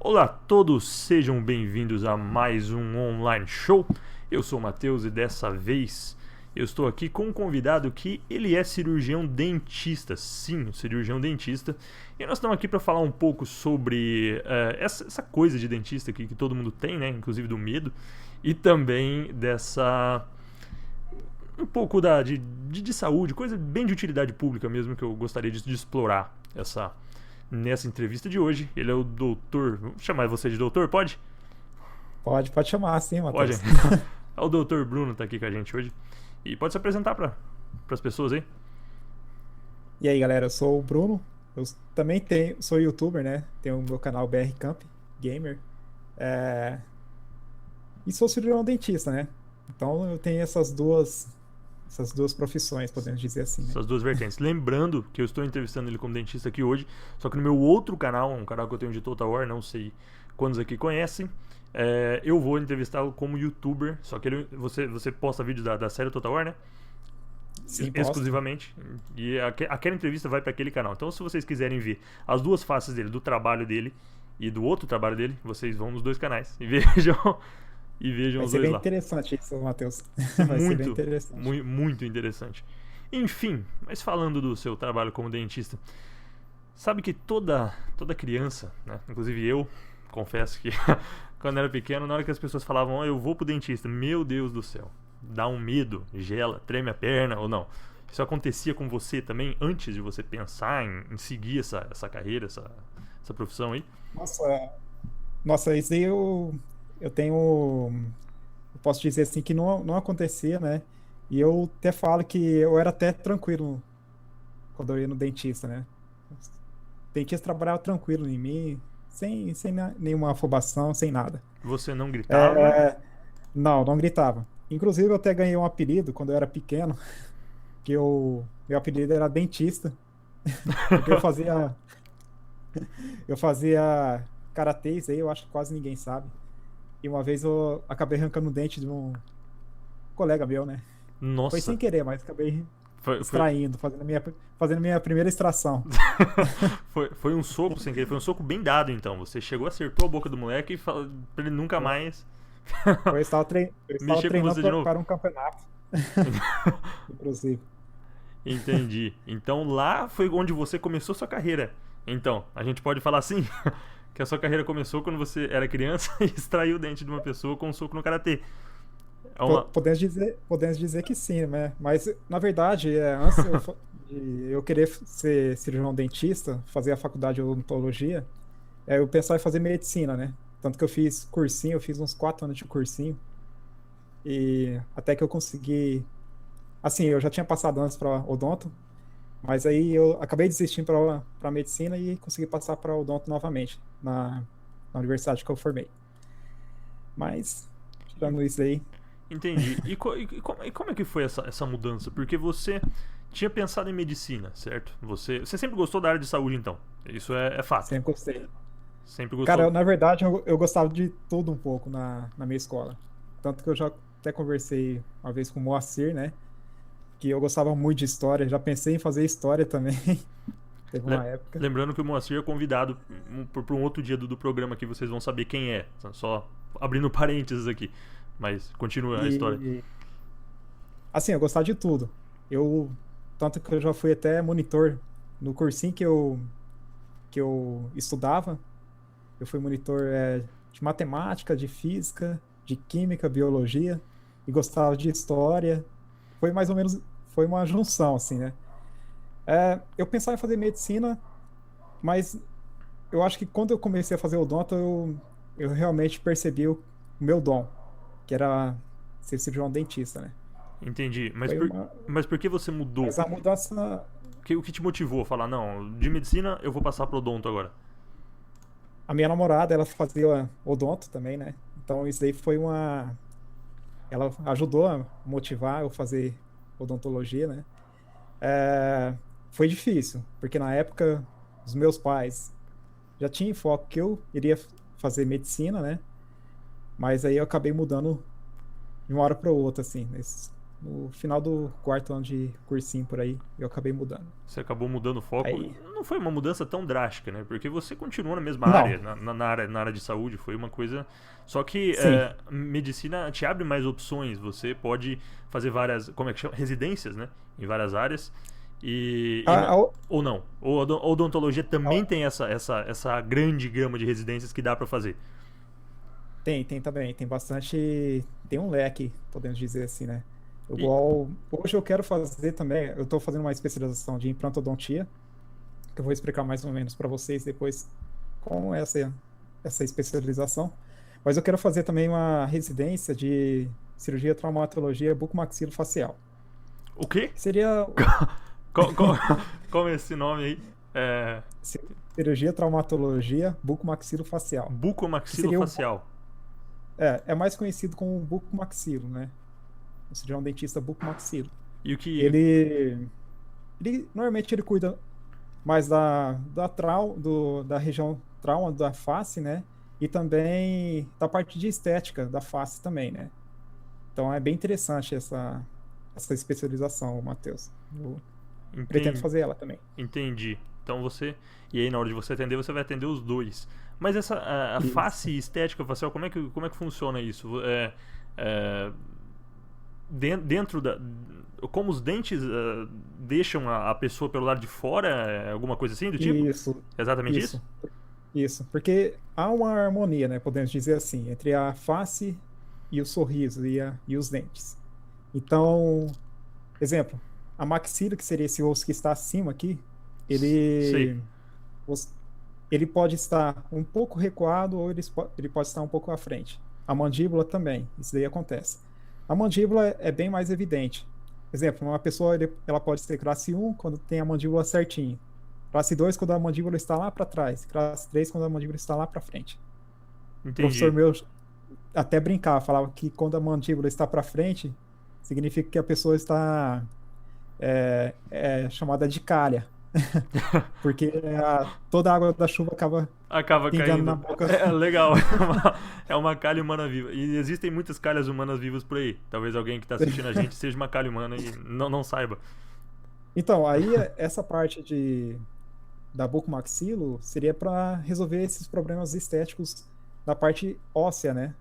Olá a todos, sejam bem-vindos a mais um online show. Eu sou o Matheus e dessa vez eu estou aqui com um convidado que ele é cirurgião dentista, sim, cirurgião dentista. E nós estamos aqui para falar um pouco sobre essa coisa de dentista que todo mundo tem, né? Inclusive do medo, e também dessa um pouco de saúde, coisa bem de utilidade pública mesmo que eu gostaria de explorar nessa entrevista de hoje. Ele é o doutor... Vou chamar você de doutor, pode? Pode chamar, sim, Pode. Matheus. É o doutor Bruno tá aqui com a gente hoje. E pode se apresentar para as pessoas aí. E aí, galera, eu sou o Bruno. Eu também sou youtuber, né? Tenho o meu canal BR Camp Gamer. E sou cirurgião dentista, né? Então eu tenho essas duas profissões, podemos dizer assim, né? Essas duas vertentes. Lembrando que eu estou entrevistando ele como dentista aqui hoje, só que no meu outro canal, um canal que eu tenho de Total War, não sei quantos aqui conhecem, eu vou entrevistá-lo como youtuber, só que você posta vídeos da série Total War, né? Sim, Exclusivamente. E aquela entrevista vai para aquele canal. Então, se vocês quiserem ver as duas faces dele, do trabalho dele e do outro trabalho dele, vocês vão nos dois canais e vejam Vai os ser dois bem lá. interessante isso, Matheus. Vai ser bem Muito, interessante. muito interessante. Enfim, mas falando do seu trabalho como dentista, sabe que toda criança, né, inclusive eu, confesso que quando era pequeno, na hora que as pessoas falavam, eu vou pro dentista, meu Deus do céu, dá um medo, gela, treme a perna ou não. Isso acontecia com você também antes de você pensar em seguir essa carreira, essa profissão aí? Nossa, isso aí eu tenho. Eu posso dizer assim que não acontecia, né? E eu até falo que eu era até tranquilo quando eu ia no dentista, né? O dentista trabalhava tranquilo em mim, sem nenhuma afobação, sem nada. Você não gritava? É, não gritava. Inclusive, eu até ganhei um apelido quando eu era pequeno, meu apelido era dentista, porque eu fazia karatê, isso aí eu acho que quase ninguém sabe. E uma vez eu acabei arrancando o dente de um colega meu, né? Foi sem Nossa, querer, mas acabei foi, extraindo, fazendo minha primeira extração. foi um soco sem querer, foi um soco bem dado então. Você chegou, acertou a boca do moleque e falou pra ele nunca mais Eu estava mexer com treinando você de novo. para um campeonato, inclusive. Entendi. Então lá foi onde você começou sua carreira. Então, a gente pode falar assim, que a sua carreira começou quando você era criança e extraiu o dente de uma pessoa com um soco no karatê. É uma... Podemos dizer que sim, né? Mas, na verdade, antes de eu querer ser cirurgião dentista, fazer a faculdade de odontologia, eu pensava em fazer medicina, né? Tanto que eu fiz cursinho, eu fiz uns 4 anos de cursinho, e até que eu consegui. Assim, eu já tinha passado antes para odonto, mas aí eu acabei desistindo para medicina e consegui passar para odonto novamente, na universidade que eu formei. Mas, tirando isso aí. Entendi. E como é que foi essa mudança? Porque você tinha pensado em medicina, certo? Você sempre gostou da área de saúde, então. Isso é fato. Sempre gostei. Sempre Cara, gostou. na verdade, eu gostava de tudo um pouco na minha escola. Tanto que eu já até conversei uma vez com o Moacir, né? Que eu gostava muito de história. Já pensei em fazer história também. Teve uma época. Lembrando que o Moacir é convidado por um outro dia do programa que vocês vão saber quem é. Só abrindo parênteses aqui. Mas continua a história. E, assim, eu gostava de tudo. Eu, tanto que eu já fui até monitor no cursinho que eu estudava. Eu fui monitor de matemática, de física, de química, biologia. E gostava de história. Foi mais ou menos, foi uma junção, assim, né? Eu pensava em fazer medicina, mas eu acho que quando eu comecei a fazer odonto, eu realmente percebi o meu dom, que era ser cirurgião dentista, né? Entendi. Mas Foi por, uma, mas por que você mudou? mas a mudança, O que te motivou a falar, não, de medicina eu vou passar pro odonto agora? a minha namorada, ela fazia odonto também, né? Então isso daí ela ajudou a motivar eu fazer odontologia, né? Foi difícil, porque na época os meus pais já tinham foco que eu iria fazer medicina, né? Mas aí eu acabei mudando de uma hora para outra, assim, no final do quarto ano de cursinho por aí, eu acabei mudando. Você acabou mudando o foco. Aí, Não foi uma mudança tão drástica, né? Porque você continua na mesma área, não, na área de saúde. Foi uma coisa. Só que sim. medicina te abre mais opções. Você pode fazer várias. Como é que chama? Residências, né? Em várias áreas. A, a- Ou não. Ou a odontologia também a- tem essa grande gama de residências que dá pra fazer. tem também, tem bastante, tem um leque, podemos dizer assim, né? E, Igual, hoje eu quero fazer também, eu estou fazendo uma especialização de implantodontia, que eu vou explicar mais ou menos para vocês depois com essa especialização. Mas eu quero fazer também uma residência de cirurgia traumatologia bucomaxilofacial. o quê? Seria Qual, qual, qual é esse nome aí? É, cirurgia traumatologia bucomaxilofacial, que seria bucomaxilofacial. é mais conhecido como bucomaxilo, né? O cirurgião dentista bucomaxilo. E o que. Ele, ele normalmente ele cuida mais da região trauma da face, né? E também da parte de estética da face também, né? Então é bem interessante essa especialização, Matheus. Eu pretendo Entendi. fazer ela também. Entendi. Então você. E aí na hora de você atender, você vai atender os dois. Mas essa a Isso. face estética facial, como é que funciona isso? É, dentro da. Como os dentes deixam a pessoa pelo lado de fora? Alguma coisa assim do tipo? Isso, Exatamente isso? isso, isso. Porque há uma harmonia, né? Podemos dizer assim, entre a face e o sorriso e os dentes. Então, exemplo, a maxila, que seria esse osso que está acima aqui, Sei. ele, os- ele pode estar um pouco recuado ou ele pode estar um pouco à frente. A mandíbula também, isso daí acontece. A mandíbula é bem mais evidente. Exemplo, uma pessoa ela pode ser classe 1 quando tem a mandíbula certinha. Classe 2 quando a mandíbula está lá para trás. Classe 3 quando a mandíbula está lá para frente. O professor Entendi. meu até brincava, falava que quando a mandíbula está para frente, significa que a pessoa está é chamada de calha, porque toda a água da chuva acaba Acaba pingando na caindo. boca. É legal. É uma calha humana viva. E existem muitas calhas humanas vivas por aí. Talvez alguém que está assistindo a gente seja uma calha humana e não saiba. Então, aí essa parte da bucomaxilo seria para resolver esses problemas estéticos da parte óssea, né,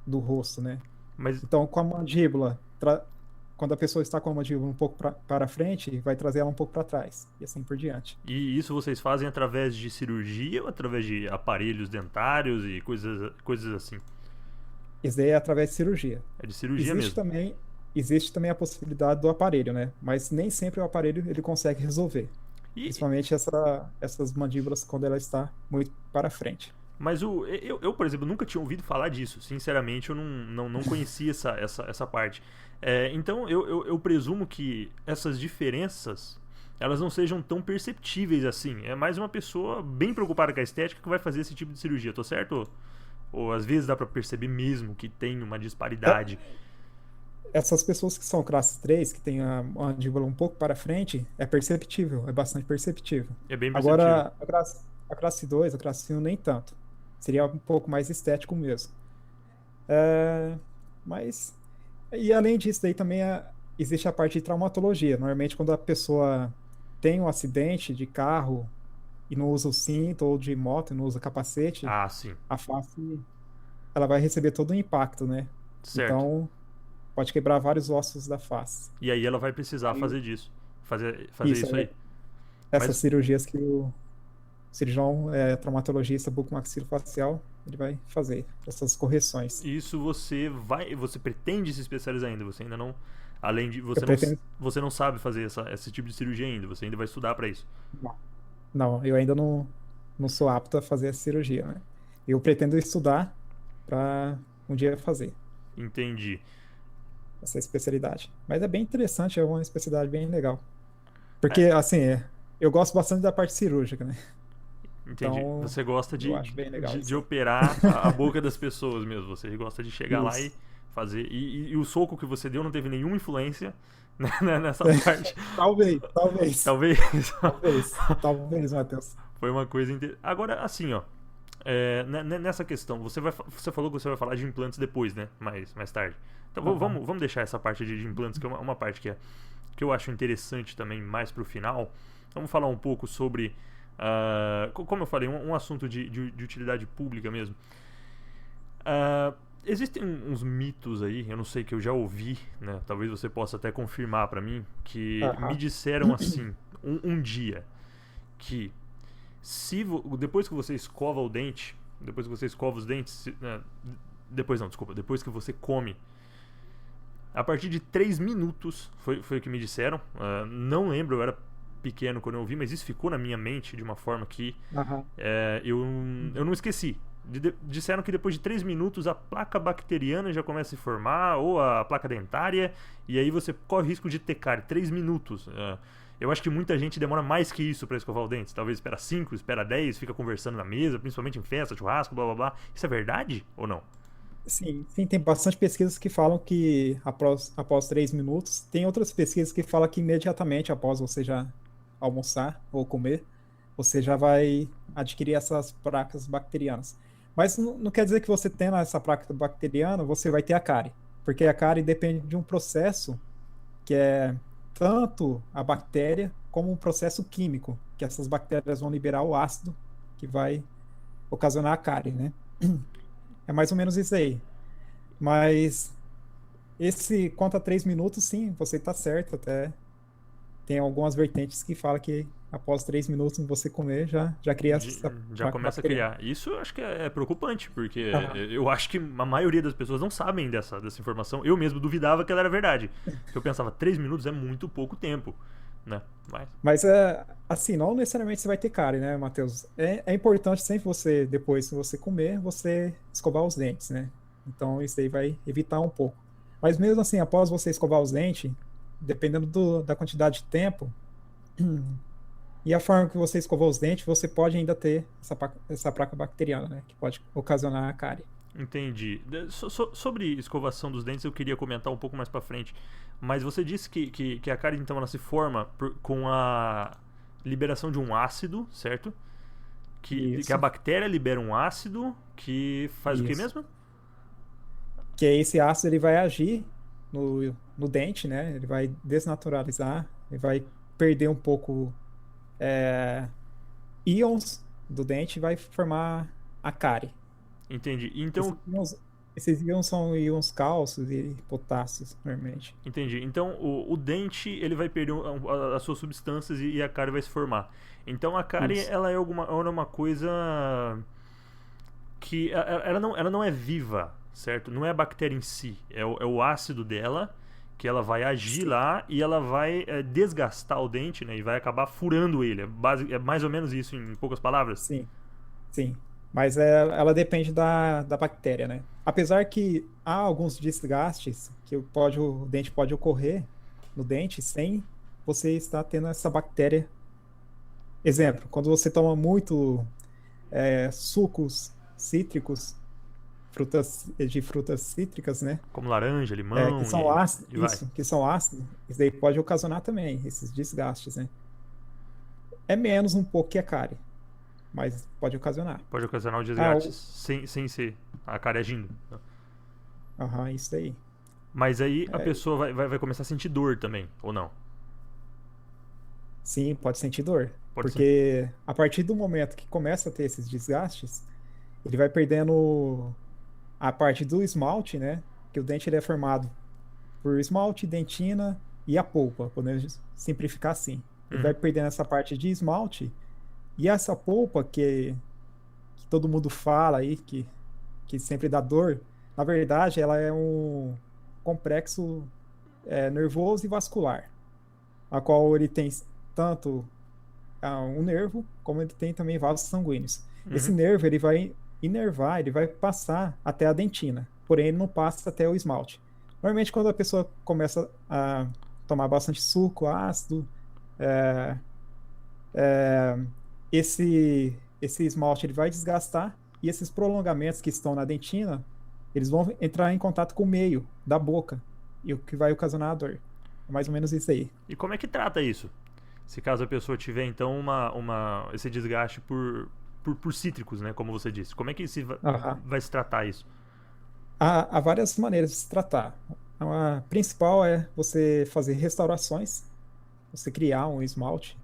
do rosto, né? Mas Então, com a mandíbula, quando a pessoa está com a mandíbula um pouco para frente, vai trazer ela um pouco para trás, e assim por diante. e isso vocês fazem através de cirurgia ou através de aparelhos dentários e coisas assim? Isso daí é através de cirurgia. É de cirurgia Existe mesmo. também, existe também a possibilidade do aparelho, né? Mas nem sempre o aparelho ele consegue resolver. E, Principalmente essas mandíbulas quando ela está muito para frente. mas por exemplo, nunca tinha ouvido falar disso. Sinceramente, eu não conhecia essa parte. Então, eu presumo que essas diferenças elas não sejam tão perceptíveis assim. É mais uma pessoa bem preocupada com a estética que vai fazer esse tipo de cirurgia, tô certo? Ou às vezes dá pra perceber mesmo que tem uma É, disparidade. essas pessoas que são classe 3 que tem a mandíbula um pouco para frente, é perceptível, é bastante perceptível. É bem perceptível. Agora, a classe 2 a classe 1 nem tanto. Seria um pouco mais estético mesmo. É, mas, e além disso, daí também existe a parte de traumatologia. Normalmente, quando a pessoa tem um acidente de carro e não usa o cinto, ou de moto e não usa capacete, Ah, sim. a face ela vai receber todo o impacto, né? Certo. Então, pode quebrar vários ossos da face. E aí ela vai precisar Aí, fazer disso. Fazer isso, isso aí. essas Mas cirurgias que o cirurgião traumatologista bucomaxilofacial ele vai fazer, essas correções. isso você pretende se especializar ainda, você ainda não, além de, Eu pretendo. você não sabe fazer esse tipo de cirurgia ainda, você ainda vai estudar pra isso. Não, não, eu ainda não sou apto a fazer essa cirurgia, né? Eu pretendo estudar para um dia fazer Entendi. essa especialidade. Mas é bem interessante, é uma especialidade bem legal. Porque, É, assim, eu gosto bastante da parte cirúrgica, né? entendi. Então, Você gosta eu acho bem legal de isso aí. operar a boca das pessoas mesmo, você gosta de chegar lá e Isso. fazer, e o soco que você deu não teve nenhuma influência nessa parte. Talvez, talvez, Talvez talvez, talvez, Matheus. foi uma coisa. Agora, assim, ó. Nessa questão, você falou que você vai falar de implantes depois, né? Mais tarde. Então vamos deixar essa parte de implantes, que é uma parte que eu acho interessante também, mais pro final. Vamos falar um pouco sobre, como eu falei, um assunto de utilidade pública mesmo. Existem uns mitos aí, eu não sei, que eu já ouvi, né? Talvez você possa até confirmar pra mim, que me disseram assim, um dia, que depois que você escova o dente, depois que você escova os dentes, depois que você come, a partir de 3 minutos, foi o que me disseram, não lembro, eu era pequeno quando eu ouvi, mas isso ficou na minha mente de uma forma que eu não esqueci. Disseram que depois de 3 minutos a placa bacteriana já começa a se formar, ou a placa dentária, e aí você corre o risco de ter cárie. 3 minutos. Eu acho que muita gente demora mais que isso pra escovar os dentes. Talvez espera 5, espera 10, fica conversando na mesa, principalmente em festa, churrasco, blá blá blá. Isso é verdade ou não? Sim, tem bastante pesquisas que falam que após 3 minutos. Tem outras pesquisas que falam que imediatamente após você já almoçar ou comer, você já vai adquirir essas placas bacterianas. Mas não quer dizer que você tendo essa placa bacteriana, você vai ter a cárie. Porque a cárie depende de um processo que é tanto a bactéria como um processo químico, que essas bactérias vão liberar o ácido que vai ocasionar a cárie, né? É mais ou menos isso aí. Mas quanto a 3 minutos, sim, você está certo. Até tem algumas vertentes que falam que após 3 minutos você comer, já cria essa Já começa bacteriana. a criar. Isso eu acho que é preocupante, porque Aham. eu acho que a maioria das pessoas não sabem dessa informação. Eu mesmo duvidava que ela era verdade. Porque eu pensava, 3 minutos é muito pouco tempo, né? Mas assim, não necessariamente você vai ter cárie, né, Matheus? É importante sempre você, depois que você comer, você escovar os dentes, né? Então isso aí vai evitar um pouco. Mas mesmo assim, após você escovar os dentes, dependendo da quantidade de tempo e a forma que você escovou os dentes, você pode ainda ter essa placa bacteriana, né? Que pode ocasionar a cárie. Entendi. Sobre escovação dos dentes eu queria comentar um pouco mais pra frente. Mas você disse que a cárie então ela se forma com a liberação de um ácido, certo? Que a Isso, bactéria libera um ácido que faz o que isso. mesmo? Que esse ácido ele vai agir no dente, né? Ele vai desnaturalizar, ele vai perder um pouco é, íons do dente e vai formar a cárie. Entendi. Esses Então, íons, esses íons são íons cálcios e potássios, normalmente. entendi. Então o dente ele vai perder as suas substâncias e a cárie vai se formar. Então a cárie Isso, ela é uma coisa que ela não é viva, certo? Não é a bactéria em si, é o ácido dela que ela vai agir sim, lá e ela vai desgastar o dente, né? E vai acabar furando ele. É mais ou menos isso em poucas palavras. sim, sim. Mas ela depende da bactéria, né? Apesar que há alguns desgastes que o dente pode ocorrer no dente sem você estar tendo essa bactéria. Exemplo, quando você toma muito sucos cítricos, de frutas cítricas, né? Como laranja, Que limão são ácidos, e vai. que são ácidos, isso daí pode ocasionar também esses desgastes, né? É menos um pouco que a cárie, mas pode ocasionar. Pode ocasionar o Ah, desgaste sem ser a cárie agindo. aham, isso daí. Mas aí a É, pessoa vai começar a sentir dor também, ou não? sim, pode sentir dor, Pode sentir. porque a partir do momento que começa a ter esses desgastes, ele vai perdendo a parte do esmalte, né? Que o dente ele é formado por esmalte, dentina e a polpa, podemos simplificar assim. Ele vai Uhum. perdendo essa parte de esmalte e essa polpa que todo mundo fala aí, que sempre dá dor, na verdade ela é um complexo nervoso e vascular, a qual ele tem tanto um nervo, como ele tem também vasos sanguíneos. Esse Uhum. nervo ele vai inervar, ele vai passar até a dentina, porém ele não passa até o esmalte. Normalmente quando a pessoa começa a tomar bastante suco ácido, é, é, esse esmalte ele vai desgastar e esses prolongamentos que estão na dentina, eles vão entrar em contato com o meio da boca e o que vai ocasionar a dor. É mais ou menos isso aí. E como é que trata isso? Se caso a pessoa tiver então esse desgaste por por cítricos, né? Como você disse. Como é que Aham. vai se tratar isso? Há várias maneiras de se tratar. A principal é você fazer restaurações, você criar um esmalte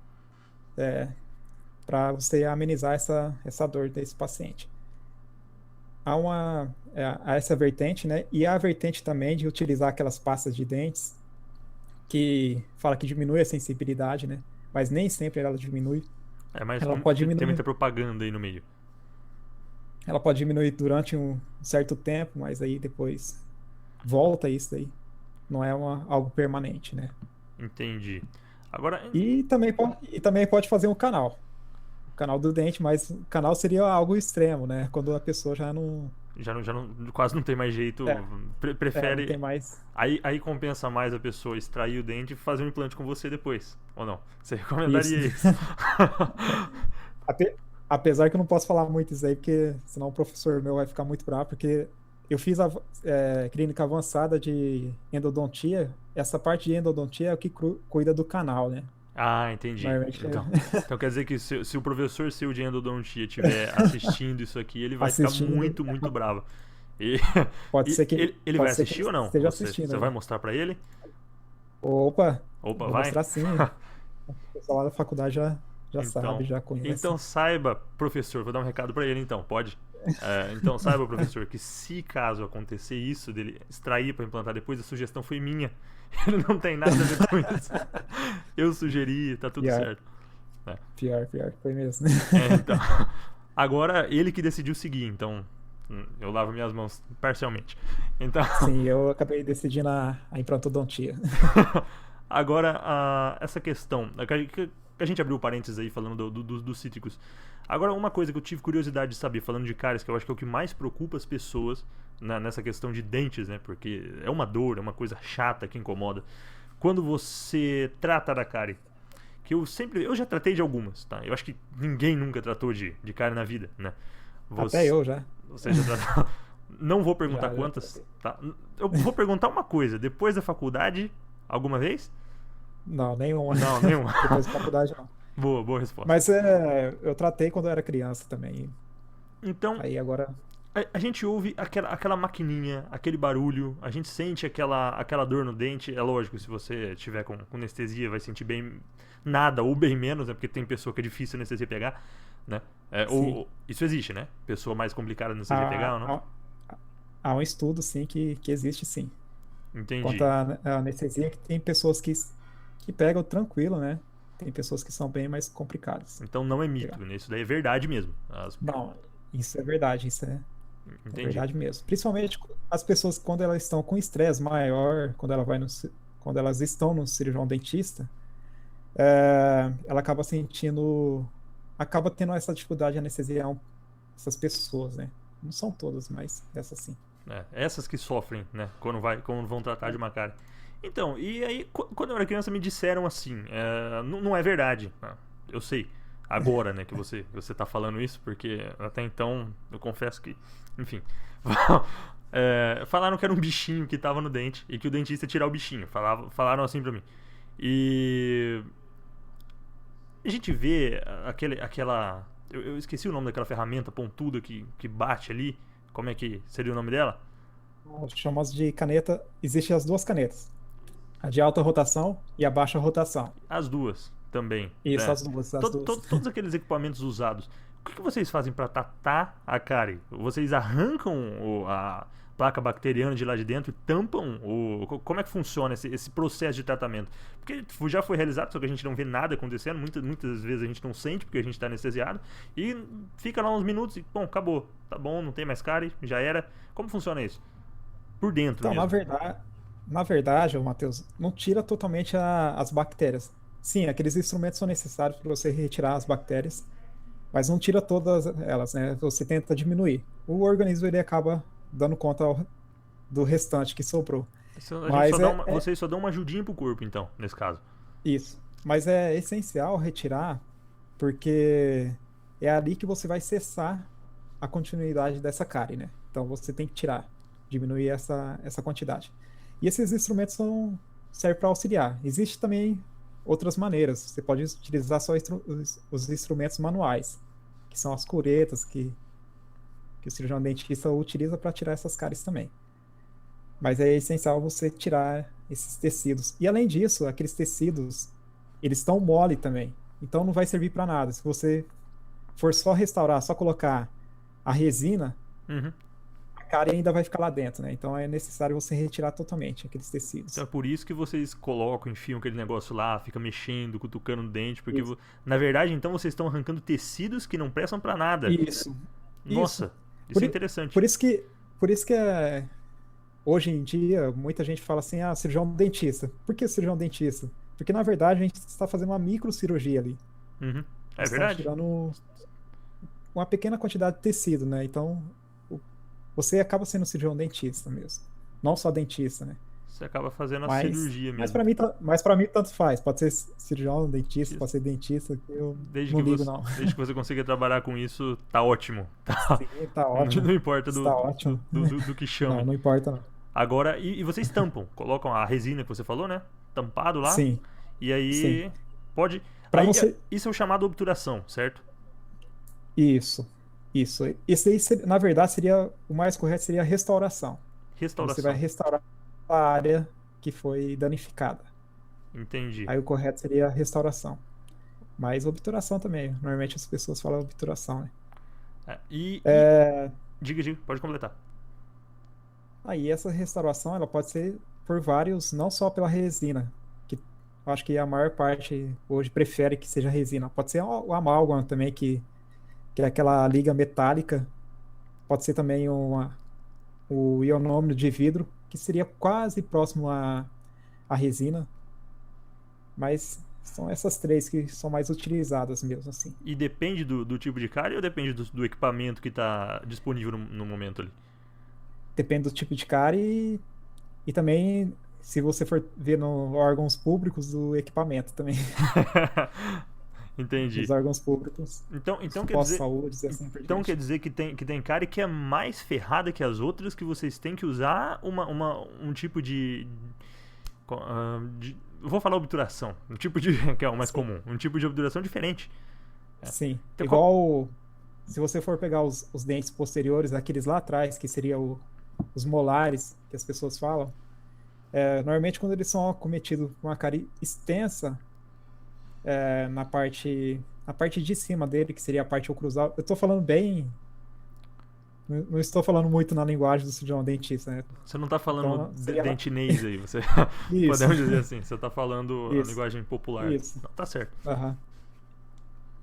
para você amenizar essa dor desse paciente. Há essa vertente, né? E há a vertente também de utilizar aquelas pastas de dentes que fala que diminui a sensibilidade, né? Mas nem sempre ela diminui. É, mas Ela pode tem diminuir, muita propaganda aí no meio. ela pode diminuir durante um certo tempo, mas aí depois volta isso aí. Não é algo permanente, né? Entendi. Agora, E também pode fazer um canal. O canal do dente, mas o canal seria algo extremo, né? Quando a pessoa já não, quase não tem mais jeito. é, não tem Prefere. mais. Aí compensa mais a pessoa extrair o dente e fazer um implante com você depois. Ou não? Você Isso. recomendaria isso? Ape- Apesar que eu não posso falar muito isso aí, porque senão o professor meu vai ficar muito bravo, porque eu fiz a clínica avançada de endodontia. Essa parte de endodontia é o que cuida do canal, né? Ah, entendi. Normalmente Então quer dizer que se o professor seu de endodontia estiver assistindo isso aqui, ele vai ficar assistindo. muito, muito bravo. E, Pode e ser que ele vai pode ser que assistir ele ou não? esteja Você assistindo vai aí. mostrar pra ele? Opa, Opa, vou vai? mostrar sim. O pessoal lá da faculdade já sabe, Então, já conhece. então saiba, professor, vou dar um recado pra ele então, pode? Então saiba, professor, que se caso acontecer isso dele extrair pra implantar depois, a sugestão foi minha. Ele não tem nada a ver com isso. Eu sugeri, tá tudo Pior, certo. É. pior, foi mesmo. Então, agora ele que decidiu seguir, então eu lavo minhas mãos parcialmente. Então, Sim, eu acabei decidindo a implantodontia. agora essa questão, que a gente abriu parênteses aí falando dos cítricos. Agora, uma coisa que eu tive curiosidade de saber, falando de cáries, que eu acho que é o que mais preocupa as pessoas nessa questão de dentes, né? Porque é uma dor, é uma coisa chata que incomoda. Quando você trata da cárie, que eu já tratei de algumas, tá? Eu acho que ninguém nunca tratou de cárie na vida, né? Até eu já. Você já tratou. Não vou perguntar Já quantas, tratei. tá? Eu vou perguntar uma coisa. Depois da faculdade, alguma vez? Não, nenhuma. Não, nenhuma. Depois da faculdade, não. Boa resposta. Mas eu tratei quando eu era criança também. Então, Aí agora. a gente ouve aquela maquininha, aquele barulho, a gente sente aquela dor no dente. É lógico, se você tiver com anestesia, vai sentir bem nada ou bem menos, né? Porque tem pessoa que é difícil a anestesia pegar, né? Sim. Isso existe, né? Pessoa mais complicada a anestesia pegar ou não? Há, há um estudo, sim, que existe sim. Quanto Entendi. à anestesia, que tem pessoas que pegam tranquilo, né? Tem pessoas que são bem mais complicadas. Então não é Pegar. mito, né? Isso daí é verdade mesmo. Não, isso é verdade, é Entendi. verdade mesmo. Principalmente as pessoas quando elas estão com estresse maior, quando elas estão no cirurgião dentista, ela acaba tendo essa dificuldade de anestesiar essas pessoas, né? Não são todas, mas essas sim. Essas que sofrem, né? Quando vão tratar de uma cárie. Então, e aí, quando eu era criança, me disseram assim: não é verdade. Eu sei. Agora, né, que você tá falando isso, porque até então eu confesso que. Enfim. Falaram que era um bichinho que tava no dente e que o dentista ia tirar o bichinho. Falaram assim pra mim. E. A gente vê aquela. Eu esqueci o nome daquela ferramenta pontuda que bate ali. Como é que seria o nome dela? Chamamos de caneta. Existem as duas canetas. A de alta rotação e a baixa rotação. As duas também, Isso, né? as duas. Todos aqueles equipamentos usados. O que vocês fazem para tratar a cárie? Vocês arrancam a placa bacteriana de lá de dentro e tampam? Como é que funciona esse processo de tratamento? Porque já foi realizado, só que a gente não vê nada acontecendo. Muitas vezes a gente não sente porque a gente está anestesiado. E fica lá uns minutos e, bom, acabou. Tá bom, não tem mais cárie, já era. Como funciona isso? Por dentro Então, mesmo. na verdade, ô Matheus, não tira totalmente as bactérias. Sim, aqueles instrumentos são necessários para você retirar as bactérias, mas não tira todas elas, né? Você tenta diminuir. O organismo ele acaba dando conta do restante que sobrou. A gente Mas vocês só dão uma ajudinha pro corpo, então, nesse caso. isso. Mas é essencial retirar, porque é ali que você vai cessar a continuidade dessa cárie, né? Então você tem que tirar, diminuir essa quantidade. E esses instrumentos servem para auxiliar. Existe também outras maneiras. Você pode utilizar só os instrumentos manuais, que são as curetas que o cirurgião dentista utiliza para tirar essas cáries também. Mas é essencial você tirar esses tecidos. E além disso, aqueles tecidos, eles estão mole também. Então não vai servir para nada. Se você for só restaurar, só colocar a resina, Uhum. a cárie ainda vai ficar lá dentro, né? Então é necessário você retirar totalmente aqueles tecidos. Então é por isso que vocês colocam, enfiam aquele negócio lá, fica mexendo, cutucando o dente, porque Isso. na verdade então vocês estão arrancando tecidos que não prestam pra nada. Isso. Nossa, isso Por, é i- interessante. por isso que hoje em dia muita gente fala assim, cirurgião dentista. Por que cirurgião dentista? Porque na verdade a gente está fazendo uma microcirurgia ali. Uhum. É Nós estamos verdade. tirando uma pequena quantidade de tecido, né? Então o- você acaba sendo cirurgião dentista mesmo. Não só dentista, né? Você acaba fazendo a Mas, cirurgia mas mesmo. para mim, tanto faz. Pode ser cirurgião, dentista, Isso. pode ser dentista, que eu Desde não que ligo, você, não. desde que você consiga trabalhar com isso, tá ótimo. Tá. Sim, tá ótimo. Não importa Está ótimo. do que Não, chame. não importa, não. Agora, e vocês tampam, colocam a resina que você falou, né? Tampado lá. Sim, E aí sim. pode. Para Aí, você. isso é o chamado obturação, certo? Isso. Isso. Esse aí, na verdade, seria. O mais correto seria a restauração. Então, você vai Restauração. restaurar a área que foi danificada. Entendi. Aí o correto seria a restauração. Mas obturação também. Normalmente as pessoas falam obturação, né? E diga, pode completar. Aí essa restauração ela pode ser por vários, não só pela resina, que eu acho que a maior parte hoje prefere que seja resina. Pode ser o amálgama também, que é aquela liga metálica. Pode ser também o ionômero de vidro, que seria quase próximo à resina. Mas são essas três que são mais utilizadas mesmo, assim. E depende do tipo de cárie ou depende do equipamento que está disponível no momento ali? Depende do tipo de cárie e também, se você for ver no órgãos públicos, do equipamento também. Entendi. Os órgãos públicos, Então os quer dizer, pós-saúde, assim por então quer diante. dizer que tem cárie que é mais ferrada que as outras, que vocês têm que usar um tipo vou falar obturação, um tipo de que é o mais Sim, comum, um tipo de obturação diferente. É. sim. Então, Igual se você for pegar os dentes posteriores, aqueles lá atrás, que seria os molares, que as pessoas falam, normalmente quando eles são acometidos com uma cárie extensa, na parte de cima dele, que seria a parte oclusal, eu tô falando bem, não estou falando muito na linguagem do cirurgião dentista, né? você não tá falando Então seria lá. dentinês aí, você Isso, podemos dizer assim, você tá falando a isso, linguagem popular. isso. Não, tá certo. Aham.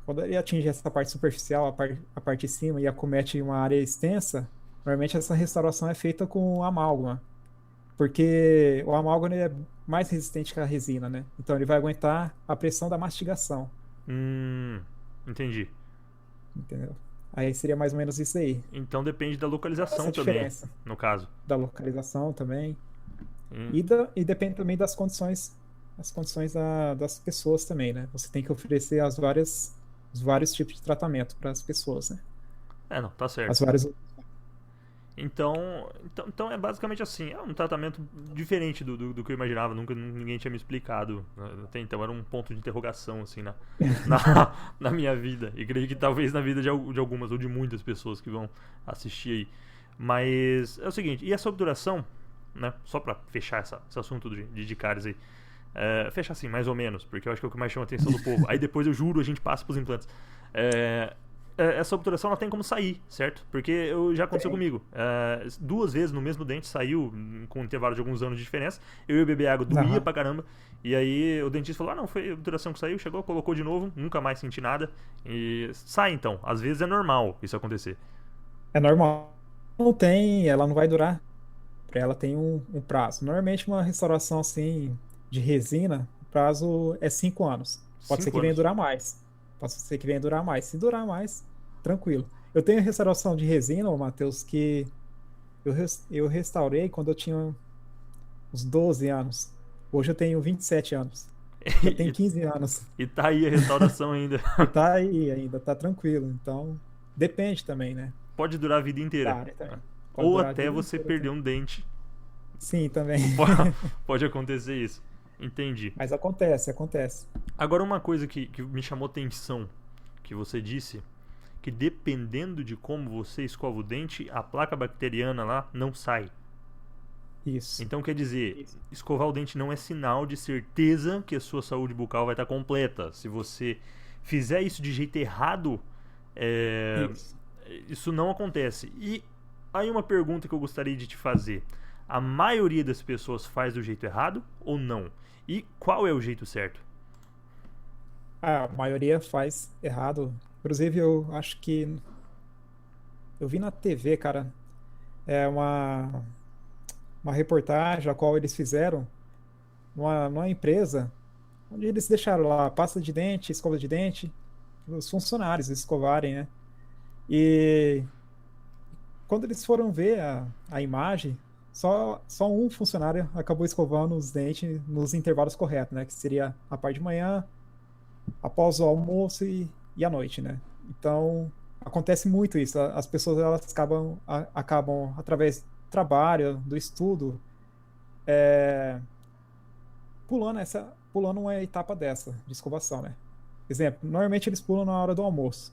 Quando ele atinge essa parte superficial, a parte de cima, e acomete uma área extensa, normalmente essa restauração é feita com amálgama, porque o amálgama ele é mais resistente que a resina, né? Então ele vai aguentar a pressão da mastigação, Entendi. entendeu? Aí seria mais ou menos isso aí. Então depende da localização Essa também, diferença no caso. da localização também, Hum, e depende também das condições das pessoas também, né? Você tem que oferecer os vários tipos de tratamento para as pessoas, né? não, tá certo. As várias. Então é basicamente assim, é um tratamento diferente do que eu imaginava, nunca ninguém tinha me explicado, né, até então era um ponto de interrogação assim na minha vida, e creio que talvez na vida de algumas ou de muitas pessoas que vão assistir aí. Mas é o seguinte, e essa obturação, né, só pra fechar esse assunto de cáries aí, fechar assim, mais ou menos, porque eu acho que é o que mais chama a atenção do povo, aí depois eu juro a gente passa pros implantes. Essa obturação ela tem como sair, certo? Porque já aconteceu Tem. comigo. 2 vezes no mesmo dente saiu, com um intervalo de alguns anos de diferença. Eu ia beber água, doía Aham. pra caramba. E aí o dentista falou: não, foi a obturação que saiu, chegou, colocou de novo, nunca mais senti nada. E sai então. Às vezes é normal isso acontecer. É normal. Não tem, ela não vai durar. Ela tem um prazo. Normalmente uma restauração assim de resina, o prazo é 5 anos. Pode ser 5 que venha anos. durar mais. Pode ser que venha durar mais. Se durar mais, tranquilo. Eu tenho restauração de resina, ô Matheus, que eu restaurei quando eu tinha uns 12 anos. Hoje eu tenho 27 anos. Já tem E, 15 anos. e tá aí a restauração ainda. E tá aí ainda, tá tranquilo. Então, depende também, né? Pode durar a vida Da inteira. área também. Pode Ou durar a até vida você inteira perder também. um dente. Sim, também. Pode acontecer isso. Entendi. Mas acontece. Agora uma coisa que me chamou atenção que você disse, que dependendo de como você escova o dente, a placa bacteriana lá não sai. Isso. Então quer dizer, escovar o dente não é sinal de certeza que a sua saúde bucal vai estar completa. Se você fizer isso de jeito errado, isso não acontece. E aí uma pergunta que eu gostaria de te fazer: a maioria das pessoas faz do jeito errado ou não? E qual é o jeito certo? A maioria faz errado. Inclusive, eu acho que eu vi na TV, cara, é uma reportagem a qual eles fizeram numa empresa onde eles deixaram lá pasta de dente, escova de dente, os funcionários escovarem, né? E quando eles foram ver a imagem, só um funcionário acabou escovando os dentes nos intervalos corretos, né? Que seria a parte de manhã, após o almoço e à noite, né? Então, acontece muito isso. As pessoas elas acabam através do trabalho, do estudo, pulando uma etapa dessa de escovação, né? Exemplo, normalmente eles pulam na hora do almoço.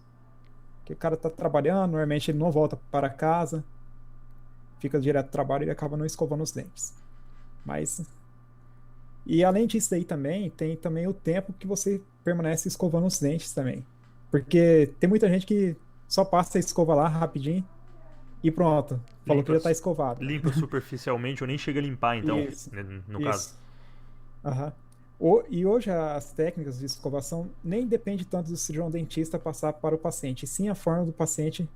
Que o cara tá trabalhando, normalmente ele não volta para casa, fica direto do trabalho e acaba não escovando os dentes. Mas e além disso aí também, tem também o tempo que você permanece escovando os dentes também. Porque tem muita gente que só passa a escova lá rapidinho e pronto. Falou que já tá escovado. Limpa superficialmente ou nem chega a limpar, então, Isso, no caso. Aham. E hoje as técnicas de escovação nem depende tanto do cirurgião dentista passar para o paciente, sim a forma do paciente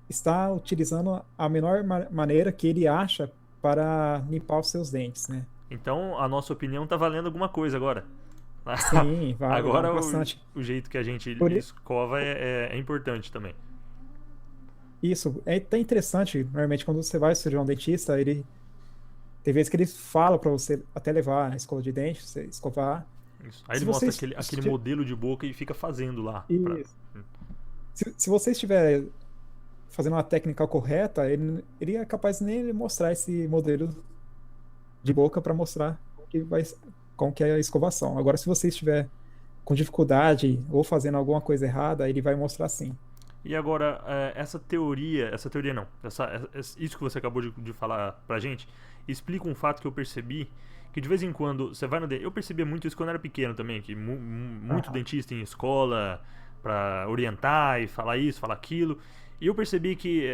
está utilizando a menor maneira que ele acha para limpar os seus dentes, né? Então, a nossa opinião tá valendo alguma coisa agora. Sim, vale Agora bastante. o jeito que a gente escova é importante também. Isso, é até interessante, normalmente quando você vai ao cirurgião dentista, tem vezes que ele fala para você até levar a escova de dente, você escovar. Isso. Aí Se ele mostra você aquele modelo de boca e fica fazendo lá. Isso. Se você estiver fazendo uma técnica correta, ele é capaz de nem mostrar esse modelo de boca para mostrar como que é a escovação. Agora, se você estiver com dificuldade ou fazendo alguma coisa errada, ele vai mostrar sim. E agora, essa teoria não, isso que você acabou de falar pra gente, explica um fato que eu percebi, que de vez em quando você vai no dentista, eu percebia muito isso quando eu era pequeno também, que muito dentista em escola pra orientar e falar isso, falar aquilo, e eu percebi que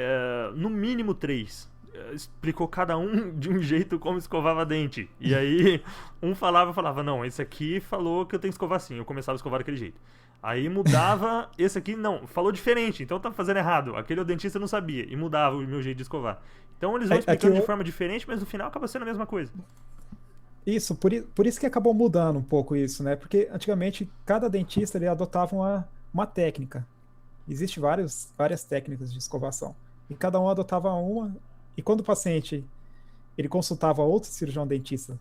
no mínimo 3 explicou cada um de um jeito como escovava dente. E aí, um falava, não, esse aqui falou que eu tenho que escovar assim. Eu começava a escovar daquele jeito. Aí mudava, esse aqui não, falou diferente, então tá fazendo errado. Aquele dentista não sabia, e mudava o meu jeito de escovar. Então eles vão explicando de forma diferente, mas no final acaba sendo a mesma coisa. Isso, por isso que acabou mudando um pouco isso, né? Porque antigamente cada dentista ele adotava uma técnica. Existem várias técnicas de escovação. E cada um adotava uma. E quando o paciente ele consultava outro cirurgião dentista,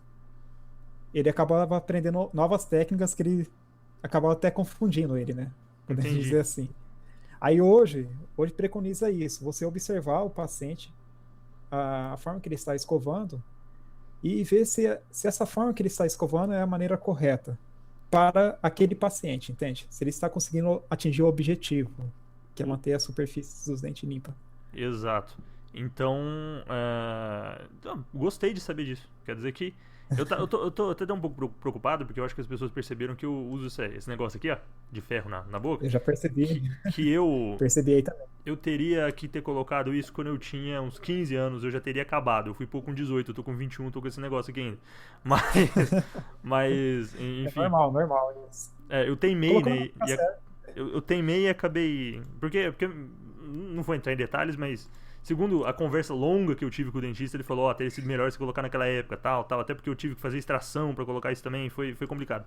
ele acabava aprendendo novas técnicas que ele acabava até confundindo ele, né? Podemos dizer assim. Aí hoje preconiza isso, você observar o paciente, a forma que ele está escovando e ver se essa forma que ele está escovando é a maneira correta para aquele paciente, entende? Se ele está conseguindo atingir o objetivo, que é manter a superfície dos dentes limpa. Exato. Então, gostei de saber disso. Quer dizer que eu tô até um pouco preocupado, porque eu acho que as pessoas perceberam que eu uso esse negócio aqui, ó, de ferro na boca. Eu já percebi. Que eu percebi aí também. Eu teria que ter colocado isso quando eu tinha uns 15 anos, eu já teria acabado. Eu fui pôr com 18, eu tô com 21, tô com esse negócio aqui ainda. Mas enfim. É normal isso. Eu teimei, né? Eu teimei e acabei... Porque não vou entrar em detalhes, mas... Segundo a conversa longa que eu tive com o dentista, ele falou, teria sido melhor se colocar naquela época, tal. Até porque eu tive que fazer extração pra colocar isso também, foi complicado.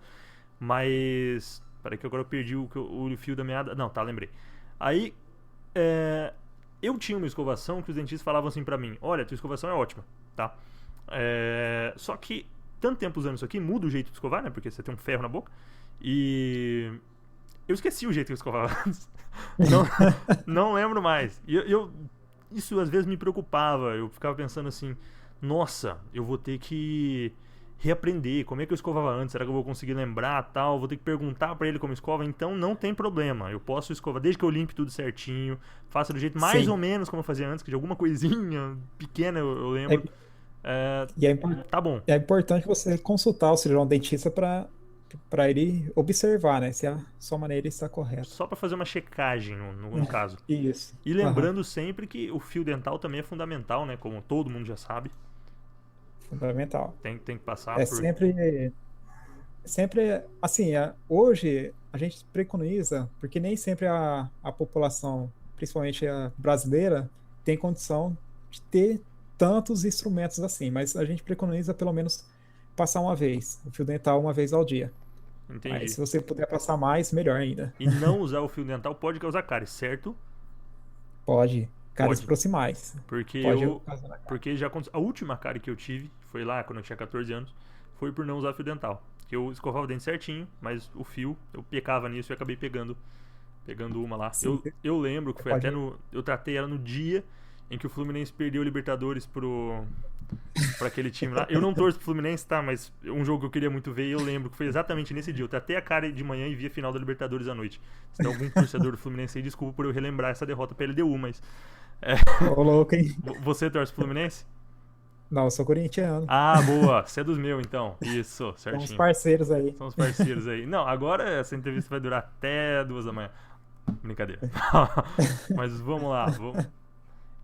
Mas... Peraí que agora eu perdi o fio da meada. Não, lembrei. Aí, eu tinha uma escovação que os dentistas falavam assim pra mim, olha, tua escovação é ótima, tá? Só que, tanto tempo usando isso aqui, muda o jeito de escovar, né? Porque você tem um ferro na boca. E... eu esqueci o jeito que eu escovava antes. Não lembro mais. E isso às vezes me preocupava. Eu ficava pensando assim, nossa, eu vou ter que reaprender. Como é que eu escovava antes? Será que eu vou conseguir lembrar, tal? Vou ter que perguntar pra ele como escova. Então não tem problema. Eu posso escovar desde que eu limpe tudo certinho, faça do jeito mais Sim. ou menos como eu fazia antes, que de alguma coisinha pequena eu lembro. É, É, e é, tá bom. é importante você consultar o cirurgião dentista para ele observar, né, se a sua maneira está correta. Só pra fazer uma checagem no caso. Isso. E Aham. lembrando sempre que o fio dental também é fundamental, né? Como todo mundo já sabe. Fundamental. Tem que passar É por. sempre assim, hoje a gente preconiza, porque nem sempre a população, principalmente a brasileira, tem condição de ter tantos instrumentos assim, mas a gente preconiza pelo menos passar uma vez, o fio dental uma vez ao dia. Mas Entendi. se você puder passar mais, melhor ainda. E não usar o fio dental pode causar cárie, certo? Pode, cáries Pode. proximais. Porque Pode eu. ocasionar cárie. Porque já aconteceu. A última cárie que eu tive, foi lá quando eu tinha 14 anos, foi por não usar fio dental. Que eu escovava o dente certinho, mas o fio, eu pecava nisso e acabei pegando uma lá. Sim, Eu lembro que você foi até pode. no. Eu tratei ela no dia em que o Fluminense perdeu o Libertadores pra aquele time lá. Eu não torço pro Fluminense, tá? Mas um jogo que eu queria muito ver e eu lembro que foi exatamente nesse dia. Eu tratei a cara de manhã e vi a final da Libertadores à noite. Se tem algum torcedor do Fluminense aí, desculpa por eu relembrar essa derrota pra LDU, mas. É, Ô, louco, hein? você torce pro Fluminense? Não, eu sou corintiano. Ah, boa. Você é dos meus, então. Isso, Somos certinho. parceiros aí. São os parceiros aí. Não, agora essa entrevista vai durar até 2 da manhã. Brincadeira. Mas vamos lá.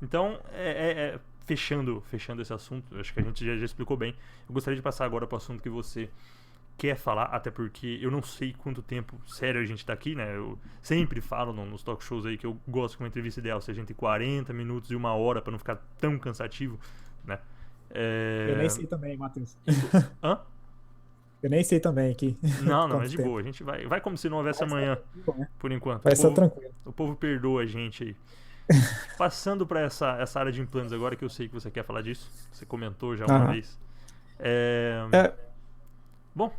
Então, fechando esse assunto, acho que a gente já explicou bem. Eu gostaria de passar agora para o assunto que você quer falar, até porque eu não sei quanto tempo sério a gente tá aqui, né? Eu sempre falo nos talk shows aí que eu gosto que uma entrevista ideal seja entre 40 minutos e 1 hora para não ficar tão cansativo, né? Eu nem sei também, Matheus. Hã? Eu nem sei também aqui Não, não, é quanto de tempo. boa. A gente vai como se não houvesse Vai estar amanhã, tranquilo, né? por enquanto. Vai estar tranquilo. O povo perdoa a gente aí. Passando para essa área de implantes agora, que eu sei que você quer falar disso. Você comentou já uma Aham. vez. É, É, Bom,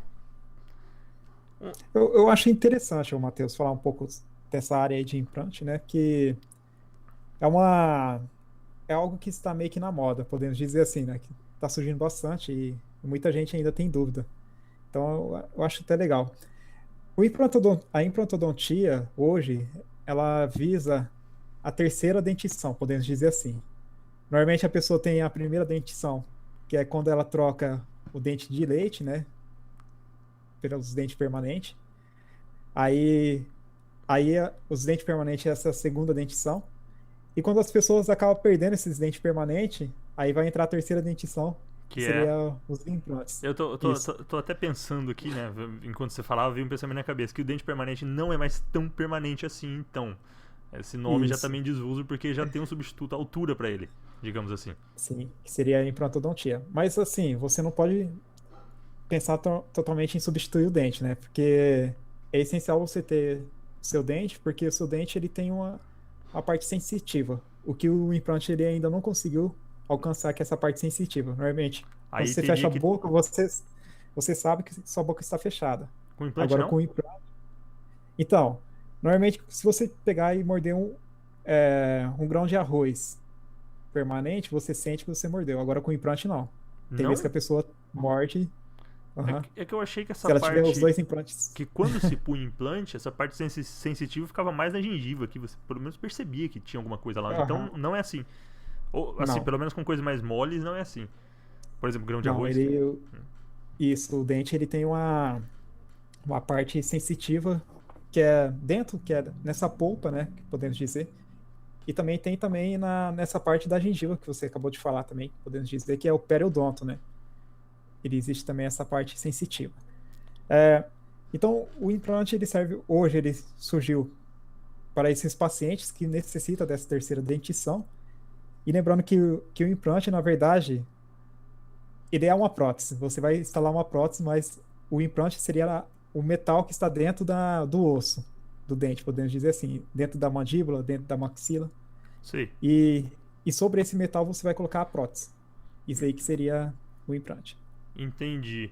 eu acho interessante, o Matheus, falar um pouco dessa área aí de implante, né? Que é uma é algo que está meio que na moda, podemos dizer assim, né? Que está surgindo bastante e muita gente ainda tem dúvida. Então, eu acho até legal. A implantodontia, hoje, ela visa a terceira dentição, podemos dizer assim. Normalmente a pessoa tem a primeira dentição, que é quando ela troca o dente de leite, né, pelos dentes permanentes. Aí, os dentes permanentes é essa segunda dentição. E quando as pessoas acabam perdendo esses dentes permanentes, aí vai entrar a terceira dentição, que que é. seria os implantes. Eu Isso. tô até pensando aqui, né? Enquanto você falava, veio um pensamento na minha cabeça que o dente permanente não é mais tão permanente assim, então. Esse nome já tá Isso. meio em desuso porque já tem um substituto à altura para ele, digamos assim. Sim, que seria a implantodontia. Mas assim, você não pode pensar totalmente em substituir o dente, né? Porque é essencial você ter seu dente, porque o seu dente ele tem uma parte sensitiva. O que o implante ele ainda não conseguiu alcançar, que é essa parte sensitiva. Normalmente, quando Aí você teria fecha a que. boca, você sabe que sua boca está fechada. Com implante Agora não? com o implante. Então, normalmente, se você pegar e morder um grão de arroz permanente, você sente que você mordeu. Agora com o implante, não. Tem vezes que Não? a pessoa morde. Aham. É que eu achei que essa Se ela tiver os parte. dois implantes. Que quando se punha implante, essa parte sensitiva ficava mais na gengiva, que você pelo menos percebia que tinha alguma coisa lá. Então Aham. não é assim. Ou, assim, Não, pelo menos com coisas mais moles, não é assim. Por exemplo, grão de não, arroz. isso, o dente ele tem uma parte sensitiva que é dentro, que é nessa polpa, né, que podemos dizer. E também tem também nessa parte da gengiva que você acabou de falar também, podemos dizer que é o periodonto, né? Ele existe também essa parte sensitiva. É, então, o implante ele serve hoje, ele surgiu para esses pacientes que necessitam dessa terceira dentição. E lembrando que o implante, na verdade, ele é uma prótese. Você vai instalar uma prótese, mas o implante seria o metal que está dentro do osso, do dente, podemos dizer assim, dentro da mandíbula, dentro da maxila. Sei. E, e sobre esse metal você vai colocar a prótese. Isso aí que seria o implante. Entendi.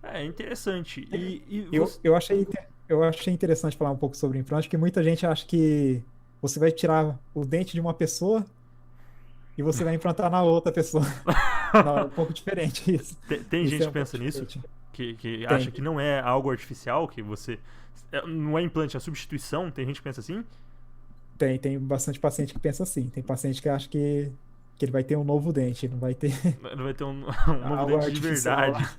É interessante. E Eu, você. eu achei, eu achei interessante falar um pouco sobre o implante, porque muita gente acha que você vai tirar o dente de uma pessoa e você vai implantar na outra pessoa. Não, é um pouco diferente isso. Tem Isso gente é que um pouco pensa nisso? diferente. Que acha Tem, que não é algo artificial, que você. Não é implante, é substituição? Tem gente que pensa assim? tem bastante paciente que pensa assim. Tem paciente que acha que ele vai ter um novo dente, não vai ter Não vai ter um novo algo dente de artificial verdade.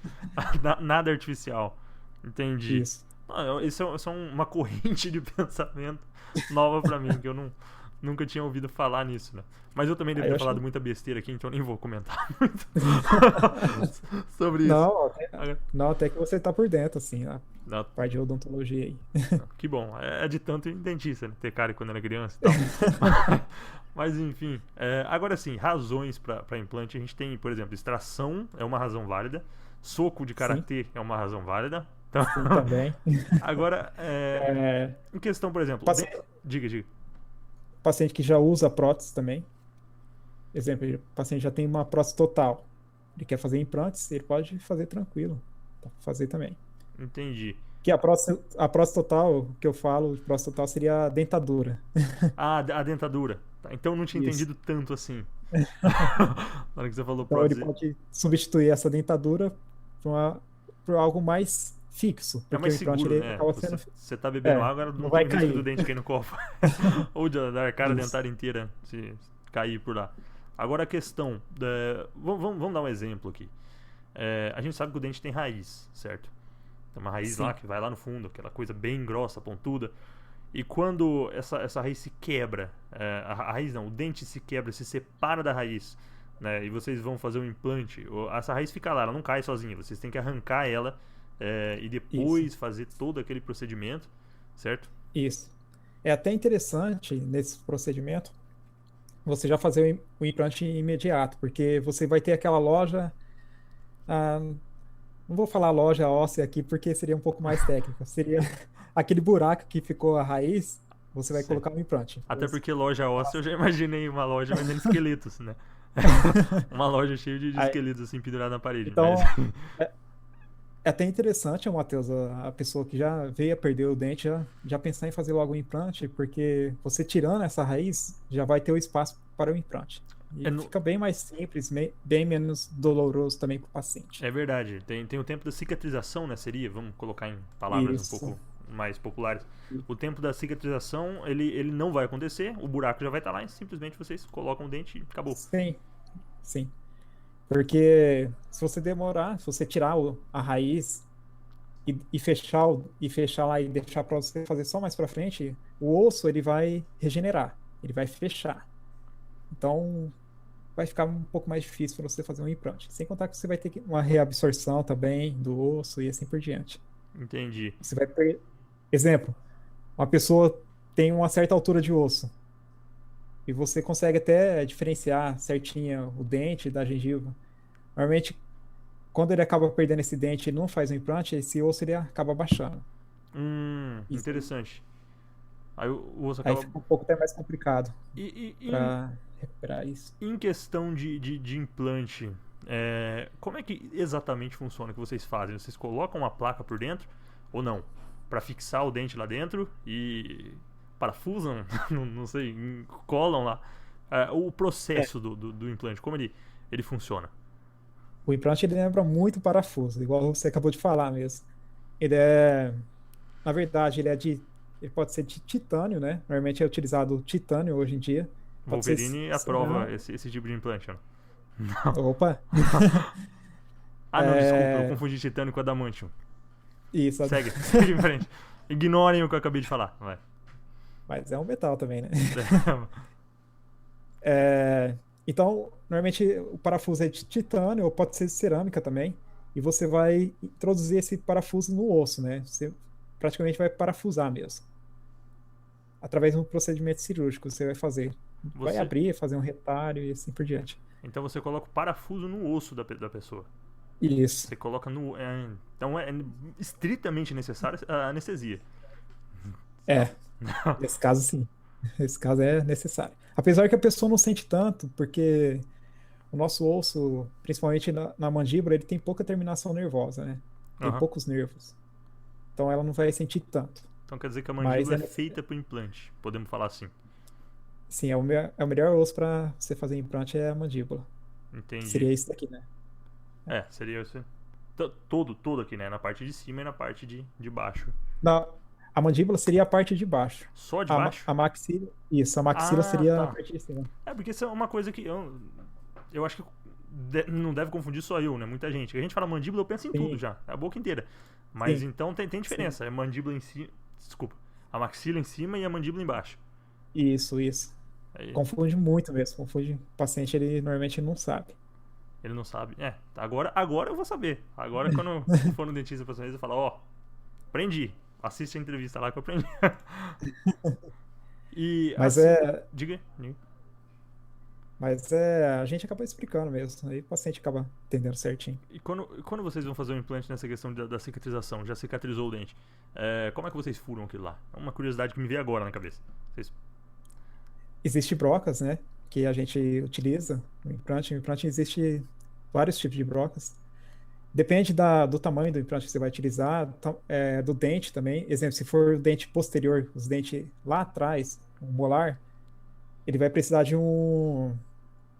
lá. Nada artificial. Entendi. Isso. Não, isso é uma corrente de pensamento nova pra mim, que eu nunca tinha ouvido falar nisso, né? Mas eu também devo Aí eu ter acho falado que... muita besteira aqui, então nem vou comentar muito sobre isso. Não, Agora- não, até que você tá por dentro, assim, a Não, parte de odontologia aí. que bom, é de tanto em dentista, né? Ter cárie quando era criança e tal. Mas enfim, agora sim, razões para implante. A gente tem, por exemplo, extração é uma razão válida, soco de Sim, karatê é uma razão válida. Então, sim, também. agora, É, em questão, por exemplo, paciente, diga. paciente que já usa prótese também. Exemplo, o paciente já tem uma prótese total. Ele quer fazer implantes, ele pode fazer tranquilo. Dá pra fazer também. Entendi. Que a prótese total, que eu falo, prótese total seria a dentadura. Ah, a dentadura. Tá, então eu não tinha Isso. entendido tanto assim. Na hora que você falou Então ele prótese. pode substituir essa dentadura por algo mais fixo, É porque o mais implante seguro, ele né? acaba sendo. Você tá bebendo É, água, não não tem vai o risco do cair. dente cair no copo. Ou da arcada Isso. dentária inteira se cair por lá. Agora a questão. Vamos dar um exemplo aqui. A gente sabe que o dente tem raiz, certo? Tem uma raiz lá Sim, que vai lá no fundo, aquela coisa bem grossa, pontuda. E quando essa raiz se quebra, a raiz não, o dente se quebra, se separa da raiz, né? E vocês vão fazer um implante, essa raiz fica lá, ela não cai sozinha. Vocês têm que arrancar ela e isso, depois fazer todo aquele procedimento, certo? isso. É até interessante nesse procedimento você já fazer o implante imediato, porque você vai ter aquela loja. ah, não vou falar loja óssea aqui porque seria um pouco mais técnico. Seria aquele buraco que ficou a raiz, você vai Sim. colocar um implante. Até porque loja óssea eu já imaginei uma loja vendendo esqueletos, né? Uma loja cheia de Aí, esqueletos assim pendurados na parede. Mas então, é é até interessante, Matheus, a pessoa que já veio a perder o dente já pensar em fazer logo o implante, porque você tirando essa raiz, já vai ter o espaço para o implante. é, E no- fica bem mais simples, bem menos doloroso também para o paciente. é verdade. Tem o tempo da cicatrização, né? Seria, vamos colocar em palavras um Isso. pouco mais populares. O tempo da cicatrização, ele não vai acontecer, o buraco já vai estar lá e simplesmente vocês colocam o dente e acabou. Sim, sim. Porque se você demorar, se você tirar a raiz e fechar lá e deixar para você fazer só mais para frente, o osso ele vai regenerar, ele vai fechar. Então vai ficar um pouco mais difícil para você fazer um implante. Sem contar que você vai ter uma reabsorção também do osso e assim por diante. Entendi. Você vai exemplo, uma pessoa tem uma certa altura de osso e você consegue até diferenciar certinho o dente da gengiva. Normalmente, quando ele acaba perdendo esse dente, ele não faz um implante, esse osso ele acaba baixando. Isso aí, Interessante. Aí o osso aí acaba. fica um pouco até mais complicado E, em, para recuperar isso. em questão de implante, como é que exatamente funciona o que vocês fazem? Vocês colocam uma placa por dentro ou não? Para fixar o dente lá dentro e parafusam, não sei, colam lá. O É, processo do implante, como ele funciona? o implante ele lembra muito parafuso, igual você acabou de falar mesmo. Ele é, na verdade, ele pode ser de titânio, né? Normalmente é utilizado titânio hoje em dia. Pode ser Wolverine aprova cerâmico. esse tipo de implante, ó. Não. Opa, Ah, não, desculpa, eu é, confundi titânio com adamantium. isso, Segue em frente. Ignorem o que eu acabei de falar. Vai. mas é um metal também, né? Então, normalmente o parafuso é de titânio ou pode ser de cerâmica também. E você vai introduzir esse parafuso no osso, né? Você praticamente vai parafusar mesmo. Através de um procedimento cirúrgico você vai fazer. Vai Você, abrir, fazer um retalho e assim por diante. então você coloca o parafuso no osso da pessoa. Isso. Você coloca no. Então é estritamente necessário a anestesia. É, nesse caso sim. Nesse caso é necessário. Apesar que a pessoa não sente tanto, porque o nosso osso, principalmente na mandíbula, ele tem pouca terminação nervosa, né? Tem Aham. poucos nervos. Então ela não vai sentir tanto. Então quer dizer que a Mas mandíbula é feita para implante. Podemos falar assim. sim, é o melhor osso para você fazer implante é a mandíbula. que Entendi. seria isso daqui, né? Seria isso. Todo aqui, né? Na parte de cima e na parte de baixo. Na, a mandíbula seria a parte de baixo. Só de baixo? A maxila, isso, a maxila Ah, seria a tá. parte de cima. Porque isso é uma coisa que eu acho que não deve confundir só eu, né? Muita gente. A gente fala mandíbula, eu penso em tudo Sim, já, a boca inteira. Mas sim, então tem sim. diferença. É mandíbula em cima. Desculpa. A maxila em cima e a mandíbula embaixo. Isso, isso. Aí Confunde muito mesmo. Confunde. O paciente, ele normalmente não sabe. ele não sabe. Agora eu vou saber. Agora quando eu for no dentista a próxima vez, eu falo, ó, aprendi. Assiste a entrevista lá que eu aprendi. E Mas assim. é, Diga. mas é, a gente acaba explicando mesmo. Aí o paciente acaba entendendo certinho. E quando vocês vão fazer um implante nessa questão da cicatrização, já cicatrizou o dente, como é que vocês furam aquilo lá? É uma curiosidade que me veio agora na cabeça. Vocês... Existe brocas, né? Que a gente utiliza no implante. No implante existe vários tipos de brocas. Depende do tamanho do implante que você vai utilizar, do dente também. Exemplo, se for o dente posterior, os dentes lá atrás, o molar, ele vai precisar de um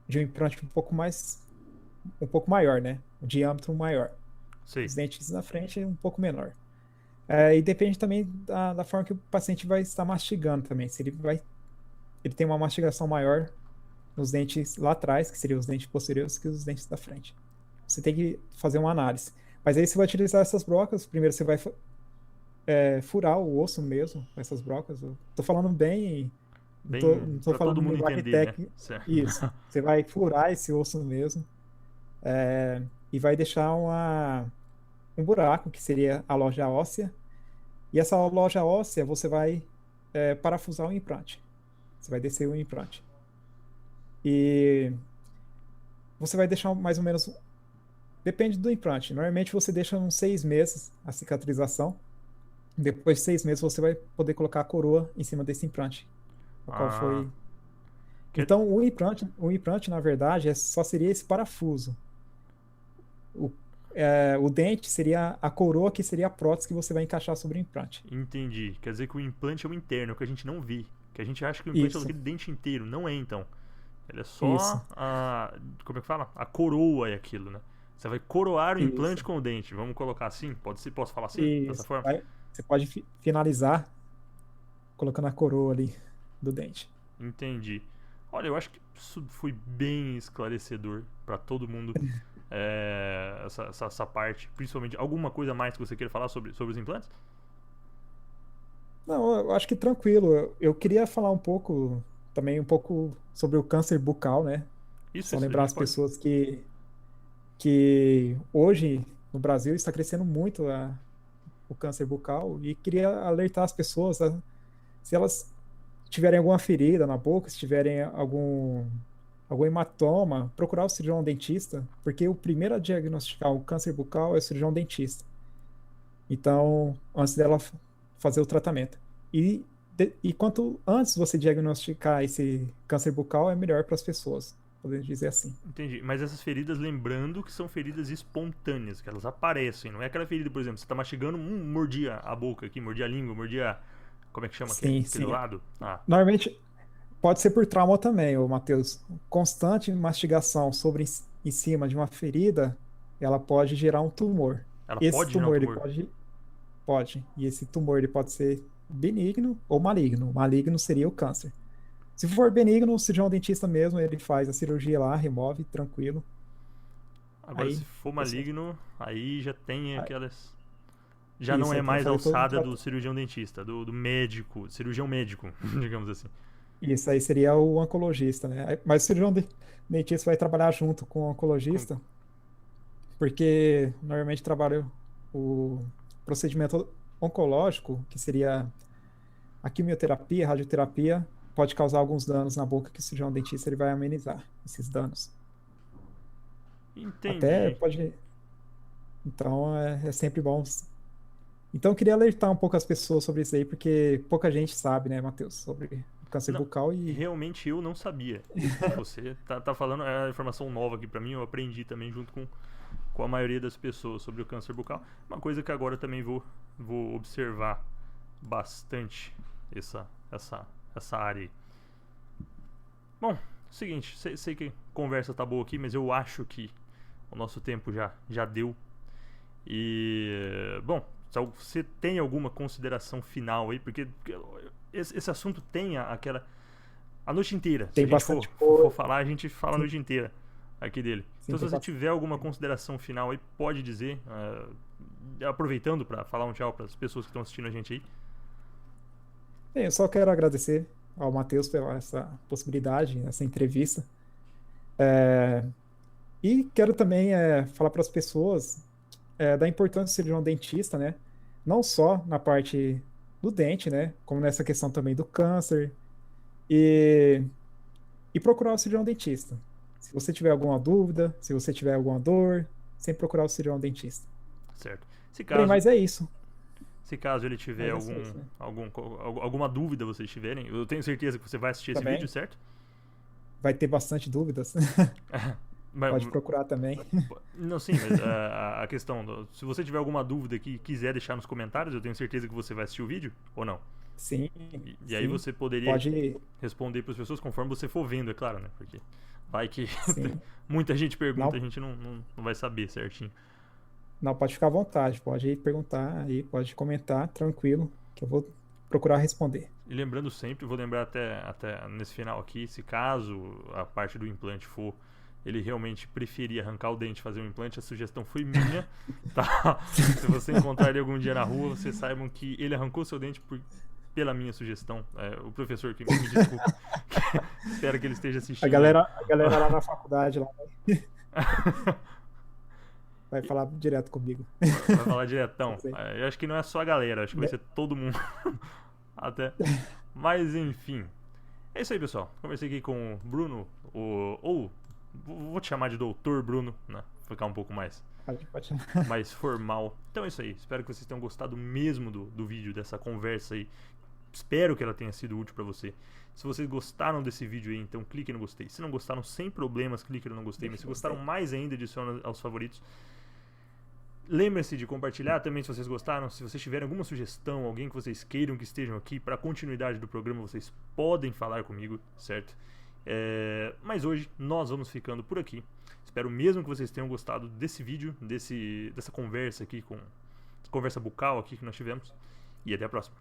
implante um pouco maior, né? Um diâmetro maior. Sei. Os dentes na frente um pouco menor. E depende também da forma que o paciente vai estar mastigando também. Se ele tem uma mastigação maior nos dentes lá atrás, que seriam os dentes posteriores, que os dentes da frente. Você tem que fazer uma análise. Mas aí você vai utilizar essas brocas. Primeiro você vai furar o osso mesmo com essas brocas. Eu tô falando bem, Bem não tô pra todo falando mundo linguagem entender, né? técnica. Certo. Isso. Você vai furar esse osso mesmo e vai deixar um buraco, que seria a loja óssea. E essa loja óssea você vai parafusar o implante. Você vai descer o implante. E você vai deixar mais ou menos. Depende do implante. Normalmente você deixa uns 6 meses a cicatrização. Depois de 6 meses você vai poder colocar a coroa em cima desse implante, o qual Ah, foi. que, Então o implante na verdade só seria esse parafuso. O, o dente seria a coroa, que seria a prótese que você vai encaixar sobre o implante. entendi. Quer dizer que o implante é o interno, é o que a gente não vê. Que a gente acha que o implante é Isso, aquele dente inteiro. Não é, então. Ele é isso, só a. Como é que fala? A coroa é aquilo, né? Você vai coroar o isso, implante com o dente. Vamos colocar assim? Posso falar assim? Dessa isso. forma? Você pode finalizar colocando a coroa ali do dente. Entendi. Olha, eu acho que isso foi bem esclarecedor pra todo mundo. Essa parte, principalmente. Alguma coisa mais que você queira falar sobre os implantes? Não, eu acho que tranquilo. Eu queria falar também um pouco sobre o câncer bucal, né? Só Isso, a lembrar gente as pode. pessoas que hoje no Brasil está crescendo muito o câncer bucal e queria alertar as pessoas, se elas tiverem alguma ferida na boca, se tiverem algum hematoma, procurar o cirurgião dentista, porque o primeiro a diagnosticar o câncer bucal é o cirurgião dentista. Então, antes dela fazer o tratamento. E quanto antes você diagnosticar esse câncer bucal, é melhor para as pessoas, podemos dizer assim. Entendi. Mas essas feridas, lembrando que são feridas espontâneas, que elas aparecem. Não é aquela ferida, por exemplo, você tá mastigando, mordia a boca aqui, mordia a língua, mordia. Como é que chama Sim, aquele sim. lado? Ah, Normalmente pode ser por trauma também, ô Matheus. Constante mastigação em cima de uma ferida, ela pode gerar um tumor. ela Esse pode gerar um tumor, ele tumor. pode. E esse tumor, ele pode ser benigno ou maligno. O maligno seria o câncer. Se for benigno, o cirurgião dentista mesmo, ele faz a cirurgia lá, remove, tranquilo. Agora, se Aí, for o paciente, maligno, aí já tem aí- aquelas. Já não isso, é aí tem que mais fazer todo um alçada do tratamento. cirurgião dentista, do médico, cirurgião médico, digamos assim. Isso aí seria o oncologista, né? Mas o cirurgião dentista vai trabalhar junto com o Com- oncologista, porque normalmente trabalha o procedimento oncológico, que seria a quimioterapia, a radioterapia, pode causar alguns danos na boca que o cirurgião dentista ele vai amenizar esses danos. Até Entendi. pode. Então é sempre bom. Então eu queria alertar um pouco as pessoas sobre isso aí, porque pouca gente sabe, né, Matheus, sobre o câncer Não, bucal e. realmente eu não sabia. Você tá falando, é uma informação nova aqui pra mim, eu aprendi também junto com a maioria das pessoas sobre o câncer bucal. Uma coisa que agora também vou observar bastante essa área aí. Bom, seguinte, sei que a conversa tá boa aqui, mas eu acho que o nosso tempo já deu. E, bom, se você tem alguma consideração final aí, porque esse assunto tem a noite inteira. Tem Se a gente bastante for falar, a gente fala a noite inteira aqui dele. Sim, Então, se você tiver alguma consideração final aí, pode dizer, aproveitando para falar um tchau para as pessoas que estão assistindo a gente aí. Bem, eu só quero agradecer ao Matheus pela essa possibilidade, essa entrevista. E quero também falar para as pessoas da importância do cirurgião dentista, né? Não só na parte do dente, né? Como nessa questão também do câncer. E procurar o cirurgião dentista. Se você tiver alguma dúvida, se você tiver alguma dor, sempre procurar o cirurgião dentista. Certo. Bem, mas é isso. Se caso ele tiver alguma dúvida vocês tiverem, eu tenho certeza que você vai assistir esse vídeo, certo? Vai ter bastante dúvidas. Pode procurar também. Não, sim, mas a questão, se você tiver alguma dúvida que quiser deixar nos comentários, eu tenho certeza que você vai assistir o vídeo, ou não? Sim. E aí você poderia responder para as pessoas conforme você for vendo, é claro, né? Porque vai que muita gente pergunta, a gente não vai saber certinho. Não, pode ficar à vontade, pode perguntar aí, pode comentar, tranquilo, que eu vou procurar responder. E lembrando sempre, vou lembrar até nesse final aqui, se caso a parte do implante for, ele realmente preferir arrancar o dente e fazer um implante, a sugestão foi minha, tá? Se você encontrar ele algum dia na rua, vocês saibam que ele arrancou seu dente pela minha sugestão. O professor que me desculpa. Espero que ele esteja assistindo. A galera lá na faculdade lá, vai falar direto comigo. Vai falar diretão. Eu acho que não é só a galera, acho que vai ser todo mundo. Até. Mas enfim. É isso aí, pessoal. Conversei aqui com o Bruno, vou te chamar de Doutor Bruno, né? Ficar um pouco mais formal. Então é isso aí. Espero que vocês tenham gostado mesmo do vídeo, dessa conversa aí. Espero que ela tenha sido útil pra você. Se vocês gostaram desse vídeo aí, então clique no gostei. Se não gostaram, sem problemas, clique no não gostei. Mas se gostaram mais ainda, adicione aos favoritos. Lembre-se de compartilhar também se vocês gostaram. Se vocês tiverem alguma sugestão, alguém que vocês queiram que estejam aqui para a continuidade do programa, vocês podem falar comigo, certo? Mas hoje nós vamos ficando por aqui. Espero mesmo que vocês tenham gostado desse vídeo, dessa conversa aqui, conversa bucal aqui que nós tivemos. E até a próxima.